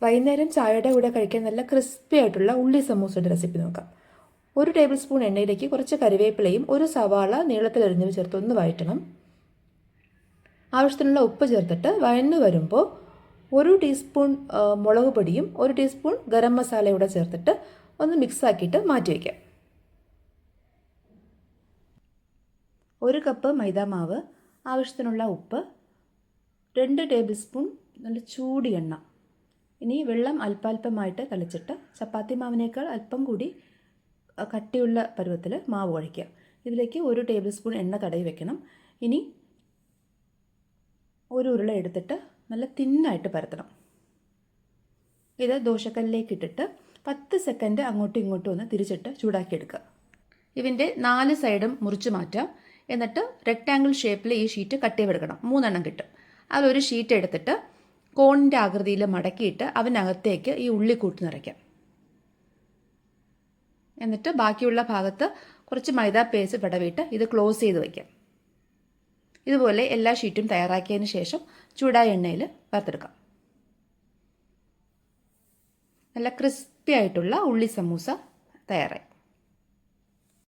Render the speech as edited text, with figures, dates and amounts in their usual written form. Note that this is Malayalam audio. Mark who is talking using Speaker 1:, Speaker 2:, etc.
Speaker 1: വൈകുന്നേരം ചായയുടെ കൂടെ കഴിക്കാൻ നല്ല ക്രിസ്പി ആയിട്ടുള്ള ഉള്ളി സമൂസയുടെ റെസിപ്പി നോക്കാം. 1 ടേബിൾ സ്പൂൺ എണ്ണയിലേക്ക് കുറച്ച് കറിവേപ്പിലയും 1 സവാള നീളത്തിലരിഞ്ഞത് ചേർത്ത് ഒന്ന് വഴറ്റണം. ആവശ്യത്തിനുള്ള ഉപ്പ് ചേർത്തിട്ട് വഴന്നു വരുമ്പോൾ 1 ടീസ്പൂൺ മുളക് പൊടിയും 1 ടീസ്പൂൺ ഗരം മസാലയൂടെ ചേർത്തിട്ട് ഒന്ന് മിക്സ് ആക്കിയിട്ട് മാറ്റി വയ്ക്കാം. 1 കപ്പ് മൈദാമാവ്, ആവശ്യത്തിനുള്ള ഉപ്പ്, 2 ടേബിൾ സ്പൂൺ നല്ല ചൂട് എണ്ണ. ഇനി വെള്ളം അല്പാൽപമായിട്ട് തളിച്ചിട്ട് ചപ്പാത്തി മാവിനേക്കാൾ അല്പം കൂടി കട്ടിയുള്ള പരുവത്തിൽ മാവ് കുഴയ്ക്കുക. ഇതിലേക്ക് 1 ടേബിൾ സ്പൂൺ എണ്ണ തടവി വെക്കണം. ഇനി ഒരു ഉരുള എടുത്തിട്ട് നല്ല തിന്നായിട്ട് പരത്തണം. ഇത് ദോശക്കല്ലിലേക്ക് ഇട്ടിട്ട് 10 സെക്കൻഡ് അങ്ങോട്ടും ഇങ്ങോട്ടും ഒന്ന് തിരിച്ചിട്ട് ചൂടാക്കിയെടുക്കുക. ഇതിൻ്റെ 4 സൈഡും മുറിച്ച് മാറ്റാം. എന്നിട്ട് റെക്റ്റാങ്കിൾ ഷേപ്പിൽ ഈ ഷീറ്റ് കട്ട് ചെയ്തെടുക്കണം. 3 എണ്ണം കിട്ടും. അതിലൊരു ഷീറ്റ് എടുത്തിട്ട് കോണിൻ്റെ ആകൃതിയിൽ മടക്കിയിട്ട് അതിനകത്തേക്ക് ഈ ഉള്ളി കൂട്ടി നിറയ്ക്കാം. എന്നിട്ട് ബാക്കിയുള്ള ഭാഗത്ത് കുറച്ച് മൈദ പേസ്റ്റ് തടവിയിട്ട് ഇത് ക്ലോസ് ചെയ്ത് വയ്ക്കാം. ഇതുപോലെ എല്ലാ ഷീറ്റും തയ്യാറാക്കിയതിന് ശേഷം ചൂടായ എണ്ണയിൽ വറുത്തെടുക്കാം. നല്ല ക്രിസ്പി ആയിട്ടുള്ള ഉള്ളി സമൂസ തയ്യാറായി.